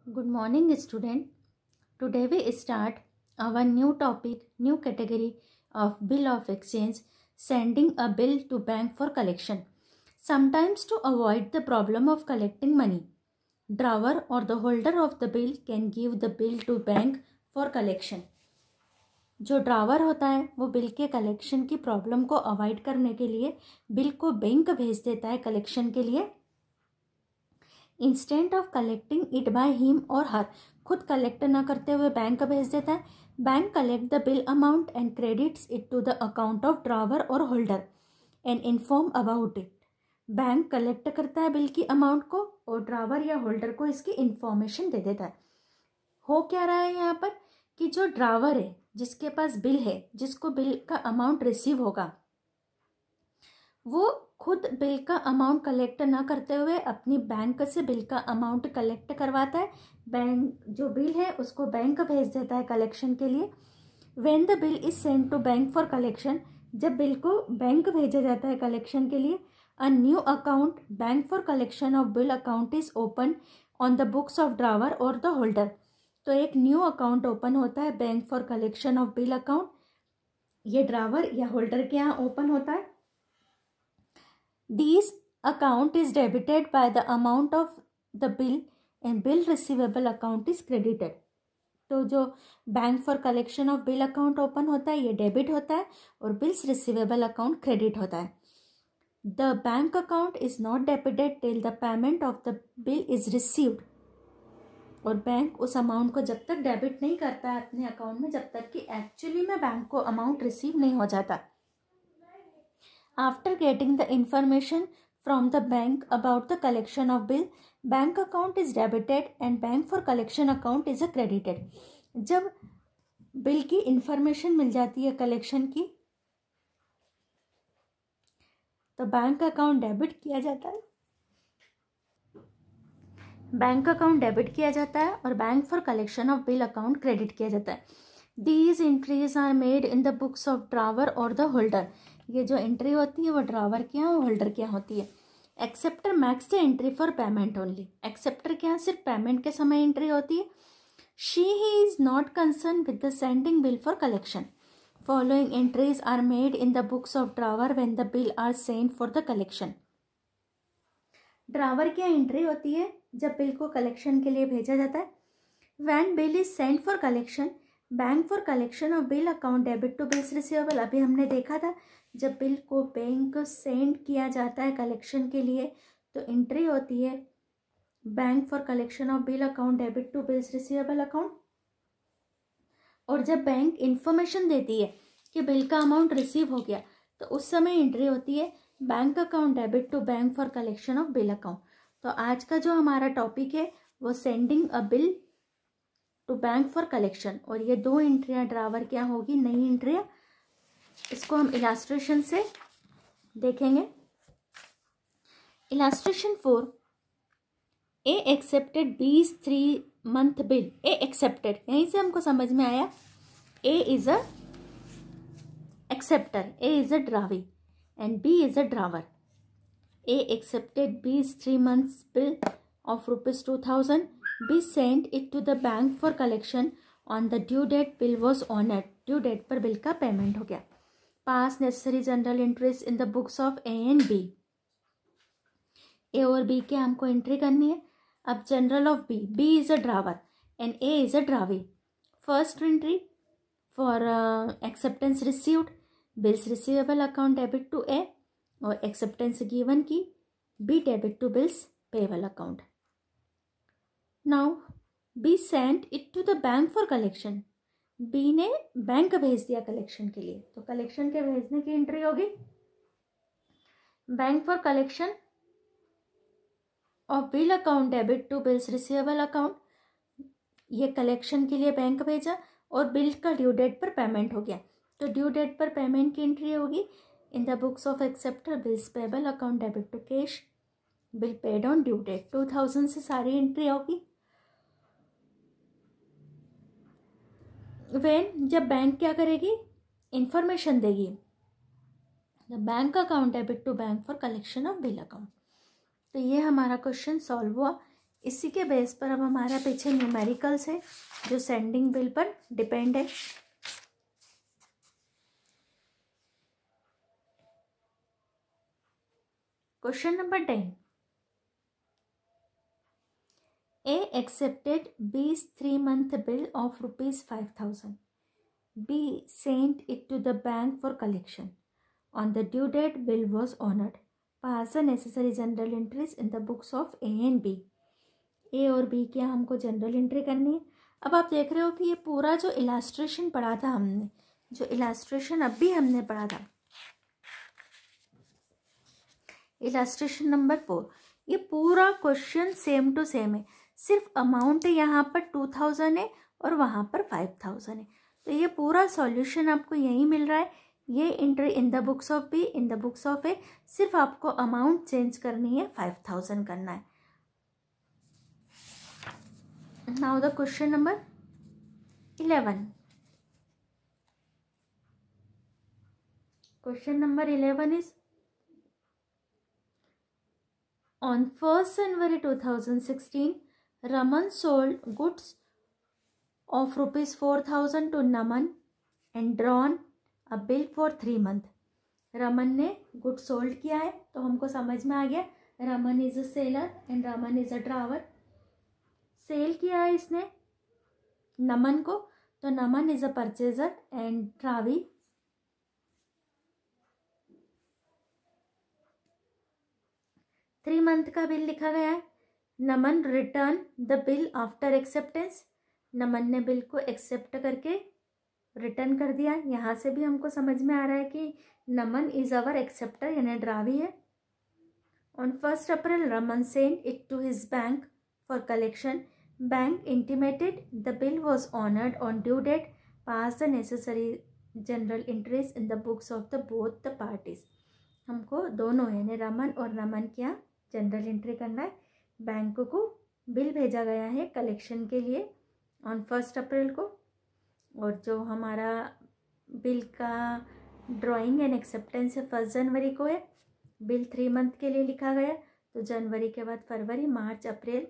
Good morning, student. Today we start our new topic, new category of bill of exchange, sending a bill to bank for collection. Sometimes to avoid the problem of collecting money, drawer or the holder of the bill can give the bill to bank for collection. जो drawer होता है वो bill के collection की problem को avoid करने के लिए बिल को बैंक भेज देता है कलेक्शन के लिए. Instant of collecting it by him और हर, खुद कलेक्ट ना करते हुए बैंक भेज देता है. Bank collect the bill amount and credits it to the account of drawer और holder and inform about it. Bank collect करता है बिल की अमाउंट को और ड्रावर या होल्डर को इसकी इंफॉर्मेशन दे देता है. हो क्या रहा है यहाँ पर कि जो ड्रावर है, जिसके पास बिल है, जिसको बिल का अमाउंट रिसीव होगा, वो खुद बिल का अमाउंट कलेक्ट ना करते हुए अपनी बैंक से बिल का अमाउंट कलेक्ट करवाता है. बैंक जो बिल है उसको बैंक भेज देता है कलेक्शन के लिए. When the bill is send to bank for collection, जब बिल को बैंक भेजा जाता है कलेक्शन के लिए, a new account bank for collection of bill account is open on the books of drawer और द होल्डर. तो एक न्यू अकाउंट ओपन होता है bank for collection of bill account. ये ड्रावर या होल्डर के यहाँ ओपन होता है. These account is debited by the amount of the bill and bill receivable account is credited. तो जो bank for collection of bill account open होता है ये डेबिट होता है और बिल्स रिसीवेबल अकाउंट क्रेडिट होता है. The bank account is not debited till the payment of the bill is received. और बैंक उस अमाउंट को जब तक डेबिट नहीं करता है अपने अकाउंट में जब तक कि एक्चुअली में बैंक को अमाउंट रिसीव नहीं हो जाता. After getting the information from the bank about the collection of bill, bank account is debited and bank for collection account is credited. जब बिल की इंफॉर्मेशन मिल जाती है कलेक्शन की तो बैंक अकाउंट डेबिट किया जाता है. बैंक अकाउंट डेबिट किया जाता है और bank for collection of bill account credit किया जाता है. These entries are made in the books of drawer or the holder. ये जो एंट्री होती है वो ड्रावर के यहाँ और होल्डर के यहाँ होती है. Acceptor makes the entry for payment only. Acceptor के यहाँ सिर्फ पेमेंट के समय एंट्री होती है. She he is not concern with the sending bill for collection. Following entries are made in the books of drawer when the bill are send for the collection. Drawer के यहाँ entry होती है जब bill को collection के लिए भेजा जाता है. When bill is send for collection, bank for collection of bill account debit to bills receivable. अभी हमने देखा था जब बिल को बैंक सेंड किया जाता है कलेक्शन के लिए तो एंट्री होती है bank for collection of bill account debit to bills receivable account. और जब बैंक इंफॉर्मेशन देती है कि बिल का अमाउंट रिसीव हो गया तो उस समय एंट्री होती है bank account debit to bank for collection of bill account. तो आज का जो हमारा टॉपिक है वो sending a bill to bank for collection. और ये दो एंट्रियाँ ड्रावर क्या होगी, नई एंट्रियाँ. इसको हम इलास्ट्रेशन से देखेंगे. इलास्ट्रेशन 4. ए एक्सेप्टेड बीस 3 month बिल. ए एक्सेप्टेड, यहीं से हमको समझ में आया A is a acceptor, A is a drawee and B is a drawer. A accepted B's 3 months bill of rupees 2000. B sent it to the bank for collection on the due date. bill was honored. Due date पर bill का payment हो गया. Pass necessary journal entries in the books of A and B. A और B के हमको entry करनी है. अब journal of B. B is a drawer and A is a drawee. First entry for acceptance received, bills receivable account debit to A और acceptance given की B debit to bills payable account. Now B sent it to the bank for collection. B ने bank भेज दिया collection के लिए तो collection के भेजने की एंट्री होगी bank for collection of bill account debit to bills receivable account. ये कलेक्शन के लिए बैंक भेजा और बिल का ड्यू डेट पर पेमेंट हो गया तो ड्यू डेट पर पेमेंट की एंट्री होगी in the books of acceptor bills payable account debit to cash, bill paid on due date. 2000 से सारी एंट्री होगी. वेन जब बैंक क्या करेगी, इंफॉर्मेशन देगी the bank account debit to bank for collection of bill account. तो ये हमारा क्वेश्चन सॉल्व हुआ. इसी के बेस पर अब हमारा पीछे न्यूमेरिकल्स है जो सेंडिंग बिल पर डिपेंड है। Question number 10, A accepted B's 3-month bill of ₹5,000. B sent it to the bank for collection. On the due date, bill was honored. Pass the necessary general entries in the books of A and B. A और B की हमको general entry करनी है। अब आप देख रहे हो कि ये पूरा जो इलास्ट्रेशन पढ़ा था हमने, जो इलास्ट्रेशन अब भी हमने पढ़ा था, इलास्ट्रेशन नंबर 4, ये पूरा क्वेश्चन सेम टू सेम है। सिर्फ अमाउंट यहाँ पर 2000 है और वहाँ पर 5000 है। तो ये पूरा सॉल्यूशन आपको यही मिल रहा है। ये entry in the books of B, in the books of A, सिर्फ आपको अमाउंट चेंज करनी है, 5000 करना है। Now the question number 11। Question number 11 is on 1st January 2016, Raman sold goods of ₹4,000 to Naman and drawn a bill for 3 months. Raman ने good sold किया है, तो हमको समझ में आ गया Raman is a seller and Raman is a drawer. Sale किया है इसने नमन को, तो Naman is a purchaser and drawee. Three month का बिल लिखा गया है। Naman return the bill after acceptance, Naman ने बिल को एक्सेप्ट करके रिटर्न कर दिया। यहाँ से भी हमको समझ में आ रहा है कि नमन इज अवर एक्सेप्टर, यानी ड्रावी है। On 1st April, Raman sent it to his bank for collection. Bank intimated the bill was honoured on due date. Pass the necessary journal entries in the books of the both the parties. हमको दोनों यानी रमन और नमन क्या journal entry करना है। Bank को bill भेजा गया है कलेक्शन के लिए ऑन 1st अप्रैल को, और जो हमारा बिल का ड्राइंग एंड एक्सेप्टेंस है 1st जनवरी को है। बिल 3 मंथ के लिए लिखा गया, तो जनवरी के बाद फरवरी, मार्च, अप्रैल,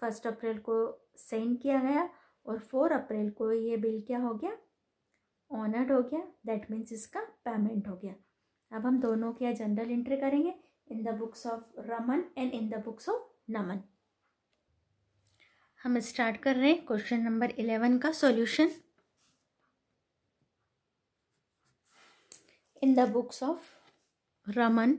1st अप्रैल को सेंड किया गया और 4 अप्रैल को ये बिल क्या हो गया, ऑनर्ड हो गया। दैट मीन्स इसका पेमेंट हो गया। अब हम दोनों क्या जनरल एंट्री करेंगे in the books of Raman and in the books of Naman. हम स्टार्ट कर रहे हैं क्वेश्चन नंबर 11 का solution. In the books of Raman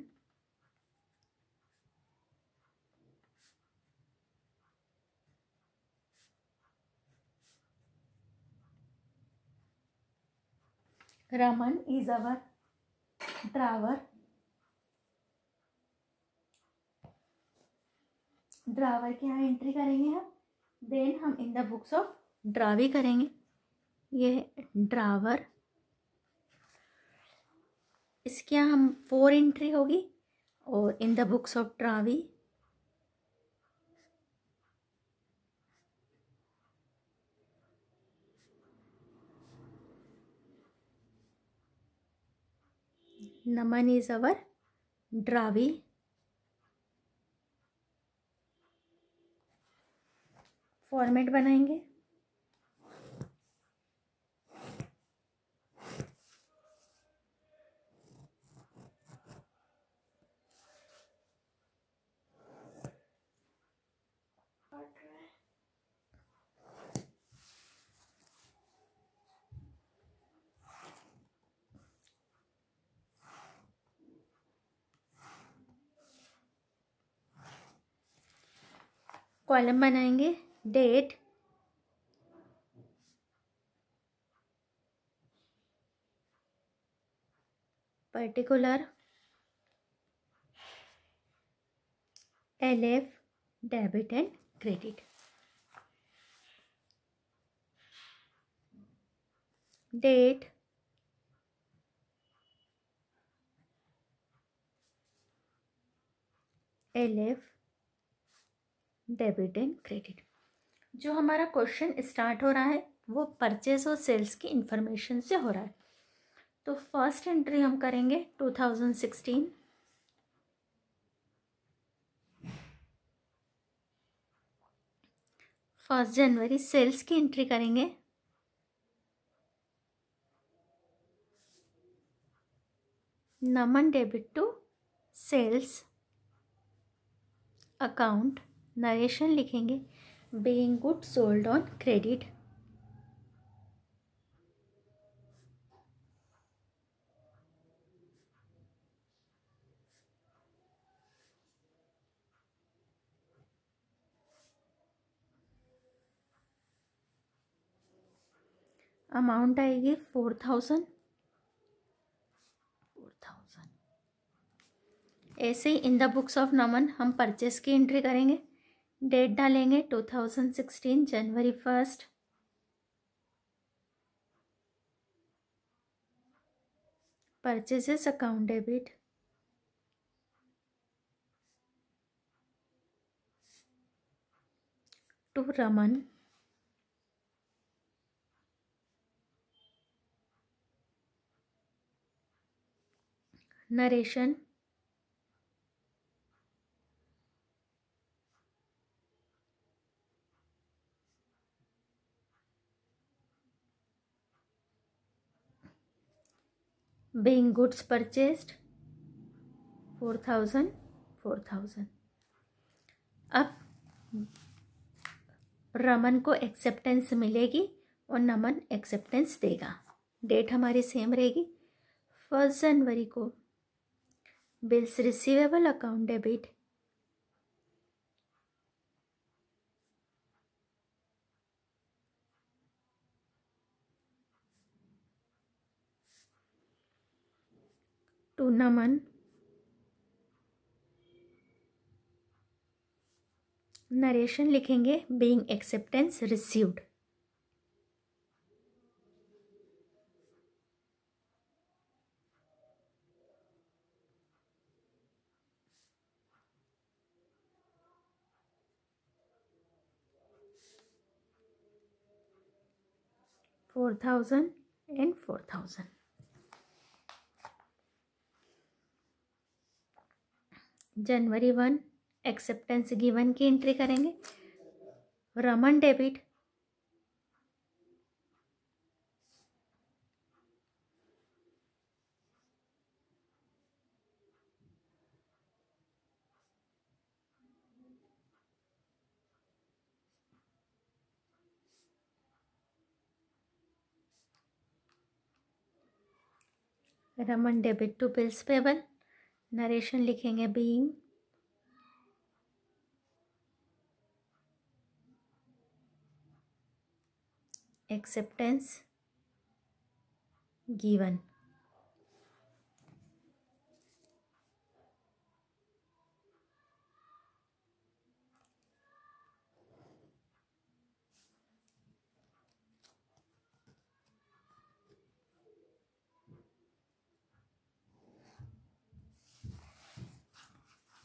Raman is our drawer, drawer की यहाँ एंट्री करेंगे हम। देन हम in the books of drawee करेंगे। ये ड्रावर, इसके यहाँ हम 4 एंट्री होगी, और in the books of drawee Naman is our drawee. Format बनाएंगे। कॉलम बनाएंगे। Date, particular, LF, debit and credit. Date, LF, debit and credit. जो हमारा क्वेश्चन स्टार्ट हो रहा है वो परचेज और सेल्स की इंफॉर्मेशन से हो रहा है। तो फर्स्ट एंट्री हम करेंगे 2016। 1 जनवरी सेल्स की एंट्री करेंगे। Naman debit to sales account, narration लिखेंगे being good sold on credit. Amount आएगी 4,000। ऐसे ही in the books of Naman हम परचेस की एंट्री करेंगे। डेट डालेंगे 2016 जनवरी 1। Purchases account debit, to Raman, narration being goods purchased 4,000। अब रमन को एक्सेप्टेंस मिलेगी और नमन एक्सेप्टेंस देगा। डेट हमारी सेम रहेगी। 1 जनवरी को bills receivable account debit, to Naman, narration लिखेंगे बीइंग एक्सेप्टेंस रिसीव्ड। $4,000 and $4,000। जनवरी 1 एक्सेप्टेंस गिवन की एंट्री करेंगे। Raman debit, Raman debit to bills payable, narration लिखेंगे बीइंग एक्सेप्टेंस गिवन।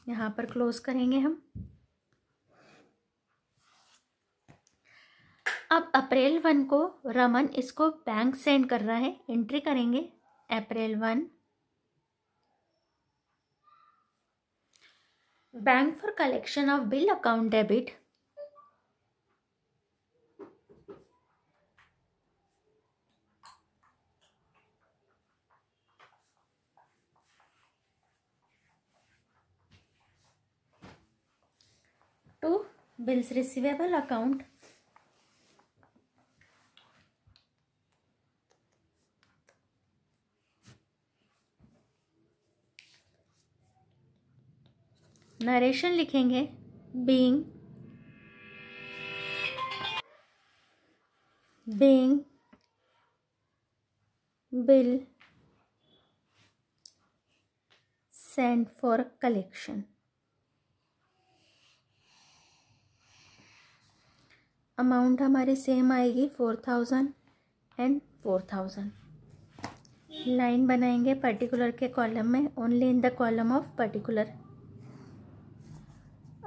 यहाँ पर क्लोज करेंगे हम। अब अप्रैल 1 को रमन इसको बैंक सेंड कर रहा है, एंट्री करेंगे April 1। Bank for collection of bill account debit, to bills receivable account, narration लिखेंगे being bill send for collection. Amount हमारी सेम आएगी 4,000 एंड 4,000। लाइन बनाएंगे पर्टिकुलर के कॉलम में, only in the column of particular.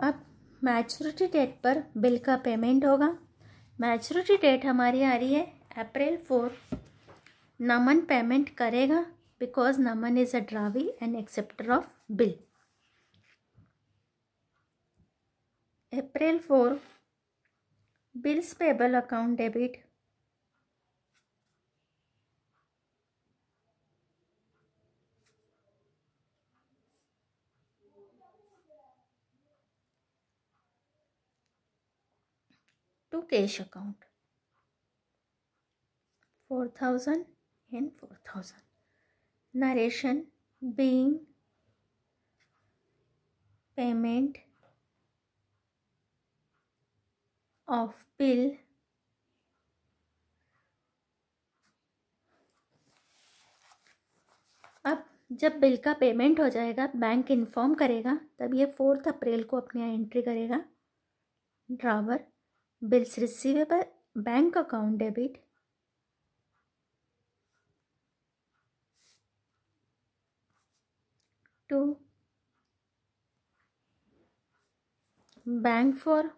अब maturity date पर bill का payment होगा। मैच्योरिटी डेट हमारी आ रही है अप्रैल 4। नमन पेमेंट करेगा because Naman is a drawee and acceptor of bill. April 4 bills payable account debit, to cash account 4,000 and 4,000. Narration being payment of bill अब जब बिल का पेमेंट हो जाएगा बैंक इन्फॉर्म करेगा, तब ये 4 अप्रैल को अपनी एंट्री करेगा. Drawer bills receivable bank account debit to bank for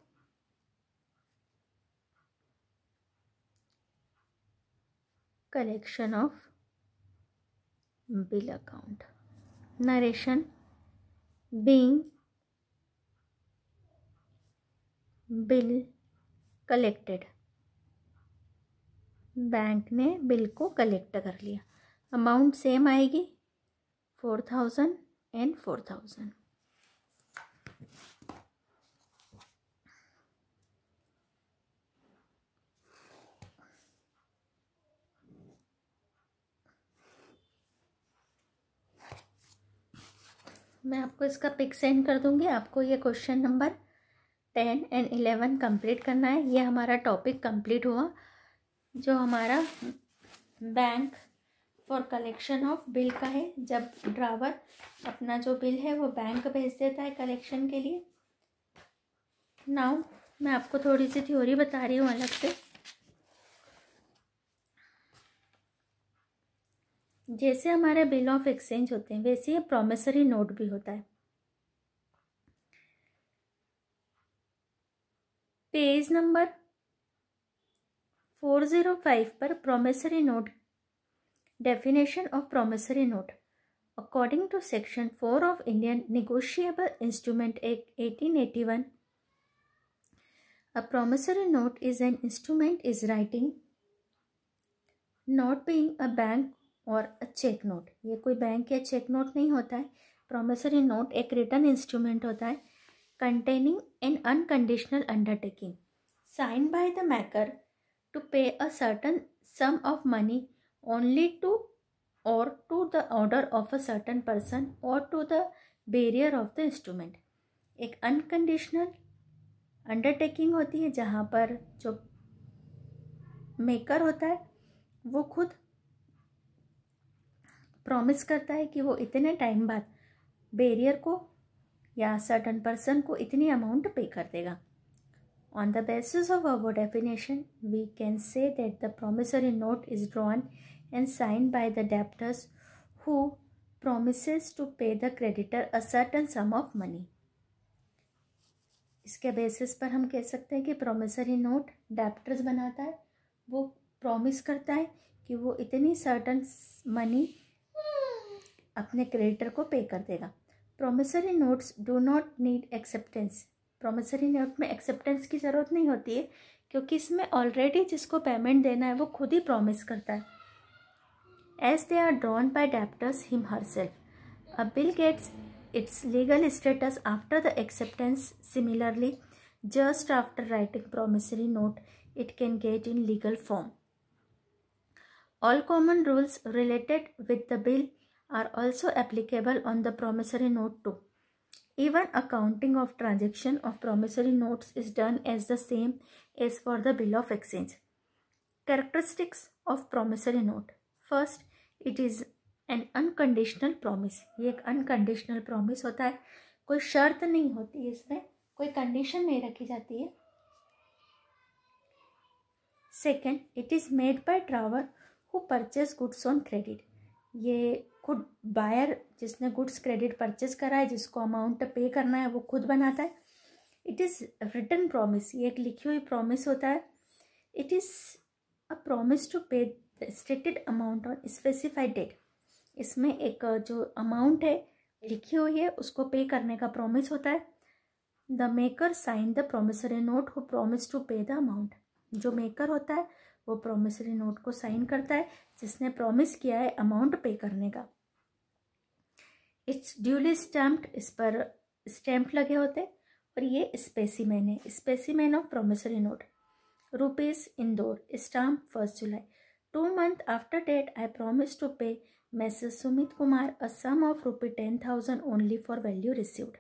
collection of bill account. Narration being bill collected, bank ने बिल को कलेक्ट कर लिया. अमाउंट सेम आएगी 4,000 and 4,000. मैं आपको इसका पिक सेंड कर दूंगी. आपको ये क्वेश्चन नंबर 10 and 11 कंप्लीट करना है. ये हमारा टॉपिक कंप्लीट हुआ, जो हमारा bank for collection of bill का है. जब ड्रावर अपना जो बिल है वो बैंक भेज देता है कलेक्शन के लिए. नाउ मैं आपको थोड़ी सी थ्योरी बता रही हूँ अलग से. जैसे हमारे बिल ऑफ एक्सचेंज होते हैं, वैसे ये प्रॉमिसरी नोट भी होता है. पेज नंबर 405 पर promissory note, definition of promissory note. According to section 4 of Indian negotiable instrument act 1881, a promissory note is an instrument is writing not being a bank और a check note. ये कोई bank या check note नहीं होता है. Promissory note एक written instrument होता है containing an unconditional undertaking signed by the maker to pay a certain sum of money only to or to the order of a certain person or to the bearer of the instrument. एक unconditional undertaking होती है जहाँ पर जो maker होता है वो खुद प्रॉमिस करता है कि वो इतने टाइम बाद बेरियर को या सर्टन पर्सन को इतनी अमाउंट पे कर देगा. On the basis of our definition we can say that the promissory note is drawn and signed by the debtors who promises to pay the creditor a certain sum of money. इसके basis पर हम कह सकते हैं कि promissory note debtors बनाता है, वो प्रॉमिस करता है कि वो इतनी सर्टन मनी अपने क्रेडिटर को पे कर देगा. Promissory notes do not need acceptance. Promissory note में एक्सेप्टेंस की ज़रूरत नहीं होती है, क्योंकि इसमें ऑलरेडी जिसको पेमेंट देना है वो खुद ही प्रॉमिस करता है. As they are drawn by debtors him herself, a bill gets its legal status after the acceptance. Similarly, just after writing promissory note, it can get in legal form. All common rules related with the bill are also applicable on the promissory note too. Even accounting of transaction of promissory notes is done as the same as for the bill of exchange. Characteristics of promissory note. First, it is N unconditional promise. ये एक unconditional promise होता है, कोई शर्त नहीं होती है, इसमें कोई कंडीशन नहीं रखी जाती है. Second, it is made by drawer who purchase goods on credit. ये खुद बायर जिसने गुड्स क्रेडिट परचेज करा है, जिसको अमाउंट पे करना है, वो खुद बनाता है. It is written promise. ये एक लिखी हुई प्रॉमिस होता है. It is a promise to pay stated amount on specified date. इसमें एक जो अमाउंट है लिखी हुई है उसको पे करने का प्रॉमिस होता है. The maker sign the promissory note who promise to pay the amount. जो मेकर होता है वो प्रोमिसरी नोट को साइन करता है जिसने प्रॉमिस किया है अमाउंट पे करने का। इट्स ड्यूली स्टैम्प्ड, इस पर स्टैम्प लगे होते हैं। और ये स्पेसिमेन है, specimen of promissory note. Rupees Indore, stamp 1 July. 2 months after date I promise to pay Mrs. Sumit Kumar a sum of ₹10,000 only for value received।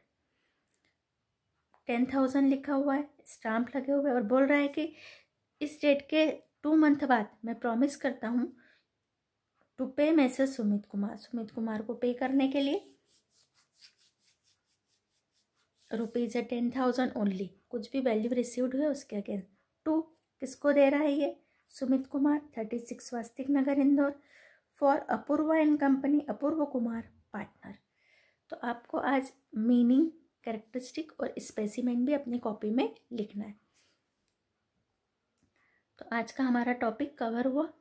10,000 लिखा हुआ है, स्टाम्प लगे हुए और बोल रहा है कि इस डेट के 2 month बाद मैं प्रॉमिस करता हूँ टू पे मैसेज सुमित कुमार, सुमित कुमार को पे करने के लिए रुपीज़ है 10,000 ओनली, कुछ भी वैल्यू रिसीव्ड हुए उसके अगेंस्ट। टू किसको दे रहा है ये? Sumit Kumar, 36 Swastik Nagar Indore. For Apurva and company, Apurva Kumar partner. तो आपको आज मीनिंग, कैरेक्टरिस्टिक और स्पेसिमेन भी अपनी कॉपी में लिखना है। तो आज का हमारा टॉपिक कवर हुआ।